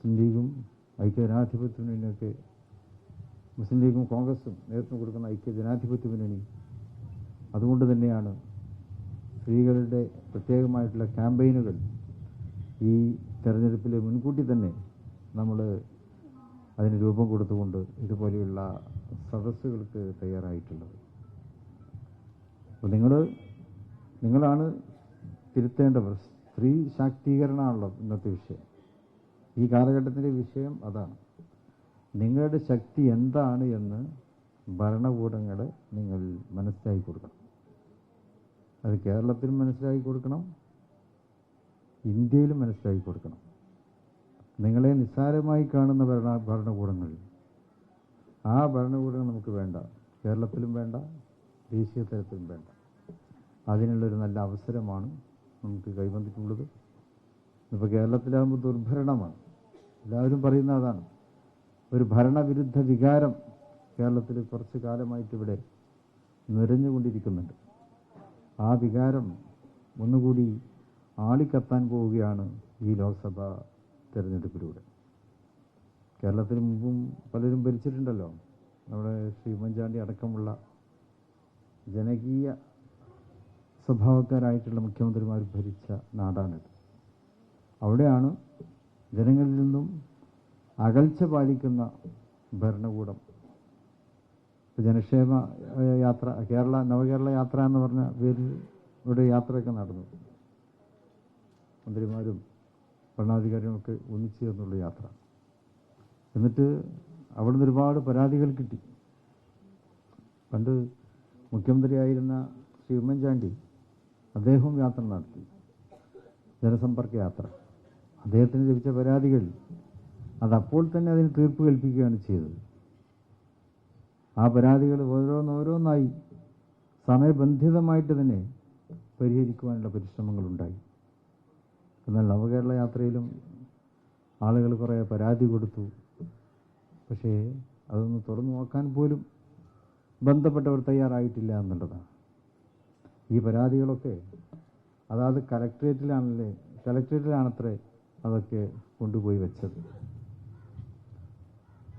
മുസ്ലിം ലീഗും ഐക്യജനാധിപത്യ മുന്നണിയൊക്കെ മുസ്ലിം ലീഗും കോൺഗ്രസും നേതൃത്വം കൊടുക്കുന്ന ഐക്യജനാധിപത്യ മുന്നണി അതുകൊണ്ട് തന്നെയാണ് സ്ത്രീകളുടെ പ്രത്യേകമായിട്ടുള്ള ക്യാമ്പയിനുകൾ ഈ തെരഞ്ഞെടുപ്പിൽ മുൻകൂട്ടി തന്നെ നമ്മൾ അതിന് രൂപം കൊടുത്തുകൊണ്ട് ഇതുപോലെയുള്ള സദസ്സുകൾക്ക് തയ്യാറായിട്ടുള്ളത്. അപ്പോൾ നിങ്ങളാണ് തിരുത്തേണ്ടവർ. സ്ത്രീ ശാക്തീകരണമാണല്ലോ ഇന്നത്തെ വിഷയം. ഈ കാലഘട്ടത്തിൻ്റെ വിഷയം അതാണ്. നിങ്ങളുടെ ശക്തി എന്താണ് എന്ന് ഭരണകൂടങ്ങളെ നിങ്ങൾ മനസ്സിലാക്കി കൊടുക്കണം. അത് കേരളത്തിലും മനസ്സിലാക്കി കൊടുക്കണം, ഇന്ത്യയിലും മനസ്സിലാക്കി കൊടുക്കണം. നിങ്ങളെ നിസ്സാരമായി കാണുന്ന ഭരണകൂടങ്ങൾ, ആ ഭരണകൂടങ്ങൾ നമുക്ക് വേണ്ട. കേരളത്തിലും വേണ്ട, ദേശീയ തലത്തിലും വേണ്ട. അതിനുള്ളൊരു നല്ല അവസരമാണ് നമുക്ക് കൈവന്നിട്ടുള്ളത്. ഇപ്പോൾ കേരളത്തിലാകുമ്പോൾ ദുർഭരണമാണ്. എല്ലാവരും പറയുന്ന അതാണ്. ഒരു ഭരണവിരുദ്ധ വികാരം കേരളത്തിൽ കുറച്ച് കാലമായിട്ട് ഇവിടെ നിറഞ്ഞുകൊണ്ടിരിക്കുന്നുണ്ട്. ആ വികാരം ഒന്നുകൂടി ആളിക്കത്താൻ പോവുകയാണ് ഈ ലോക്സഭാ തെരഞ്ഞെടുപ്പിലൂടെ. കേരളത്തിന് മുമ്പും പലരും ഭരിച്ചിട്ടുണ്ടല്ലോ. നമ്മുടെ ശ്രീ ഉമ്മൻചാണ്ടി അടക്കമുള്ള ജനകീയ സ്വഭാവക്കാരായിട്ടുള്ള മുഖ്യമന്ത്രിമാർ ഭരിച്ച നാടാണിത്. അവിടെയാണ് ജനങ്ങളിൽ നിന്നും അകൽച്ച പാലിക്കുന്ന ഭരണകൂടം. ജനക്ഷേമ യാത്ര, നവകേരള യാത്ര എന്ന് പറഞ്ഞ പേരിൽ ഇവിടെ യാത്രയൊക്കെ നടന്നു. മന്ത്രിമാരും ഭരണാധികാരികളൊക്കെ ഒന്നിച്ചു ചേർന്നുള്ള യാത്ര. എന്നിട്ട് അവിടുന്ന് ഒരുപാട് പരാതികൾ കിട്ടി. പണ്ട് മുഖ്യമന്ത്രിയായിരുന്ന ശ്രീ ഉമ്മൻചാണ്ടി അദ്ദേഹവും യാത്ര നടത്തി, ജനസമ്പർക്ക യാത്ര. അദ്ദേഹത്തിന് ലഭിച്ച പരാതികൾ അതപ്പോൾ തന്നെ അതിന് തീർപ്പ് കൽപ്പിക്കുകയാണ് ചെയ്തത്. ആ പരാതികൾ ഓരോന്നോരോന്നായി സമയബന്ധിതമായിട്ട് തന്നെ പരിഹരിക്കുവാനുള്ള പരിശ്രമങ്ങളുണ്ടായി. എന്നാൽ നവകേരള യാത്രയിലും ആളുകൾ കുറേ പരാതി കൊടുത്തു. പക്ഷേ അതൊന്ന് തുറന്നു നോക്കാൻ പോലും ബന്ധപ്പെട്ടവർ തയ്യാറായിട്ടില്ല എന്നുള്ളതാണ്. ഈ പരാതികളൊക്കെ അതാത് കലക്ട്രേറ്റിലാണത്രേ അതൊക്കെ കൊണ്ടുപോയി വെച്ചത്.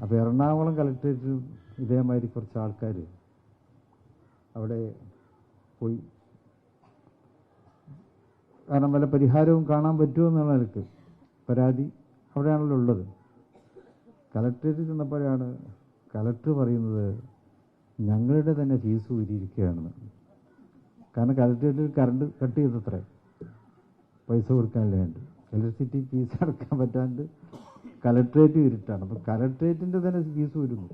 അപ്പോൾ എറണാകുളം കലക്ട്രേറ്റിൽ ഇതേമാതിരി കുറച്ച് ആൾക്കാർ അവിടെ പോയി. കാരണം വല്ല പരിഹാരവും കാണാൻ പറ്റുമോ എന്നുള്ള നിലക്ക് പരാതി അവിടെയാണല്ലോ ഉള്ളത്. കലക്ട്രേറ്റിൽ ചെന്നപ്പോഴാണ് കലക്ടർ പറയുന്നത് ഞങ്ങളുടെ തന്നെ ഫീസ് ഊരിയിരിക്കുകയാണെന്ന്. കാരണം കലക്ട്രേറ്റിൽ കറണ്ട് കട്ട് ചെയ്തത്രേ, പൈസ കൊടുക്കാനല്ലേ വേണ്ട. ഇലക്ട്രിസിറ്റി ഫീസ് അടക്കാൻ പറ്റാണ്ട് കലക്ട്രേറ്റ് ഇരുട്ടാണ്. അപ്പോൾ കലക്ട്രേറ്റിൻ്റെ തന്നെ ഫീസ് ഊരുന്നു.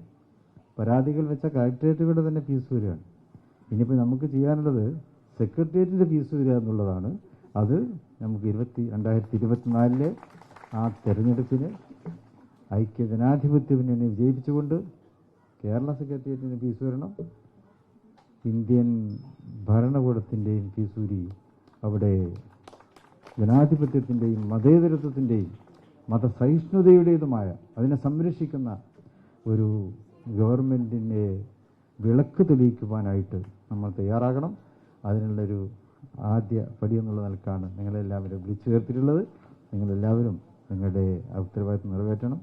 പരാതികൾ വെച്ച കലക്ട്രേറ്റുകളുടെ തന്നെ ഫീസ് ഊരുകയാണ്. ഇനിയിപ്പോൾ നമുക്ക് ചെയ്യാനുള്ളത് സെക്രട്ടേറിയറ്റിൻ്റെ ഫീസ് ഊരുക എന്നുള്ളതാണ്. അത് നമുക്ക് 2024 ആ തെരഞ്ഞെടുപ്പിന് ഐക്യജനാധിപത്യ മുന്നണി വിജയിപ്പിച്ചുകൊണ്ട് കേരള സെക്രട്ടേറിയറ്റിൻ്റെ ഫീസ് വരണം, ഇന്ത്യൻ ഭരണകൂടത്തിൻ്റെയും ഫീസൂരി അവിടെ ജനാധിപത്യത്തിൻ്റെയും മതേതരത്വത്തിൻ്റെയും മതസഹിഷ്ണുതയുടേതുമായ അതിനെ സംരക്ഷിക്കുന്ന ഒരു ഗവൺമെൻറ്റിനെ വിളക്ക് തെളിയിക്കുവാനായിട്ട് നമ്മൾ തയ്യാറാകണം. അതിനുള്ളൊരു ആദ്യ പടി എന്നുള്ള നിലക്കാണ് നിങ്ങളെല്ലാവരും വിളിച്ചു ചേർത്തിട്ടുള്ളത്. നിങ്ങളെല്ലാവരും നിങ്ങളുടെ ഉത്തരവാദിത്വം നിറവേറ്റണം.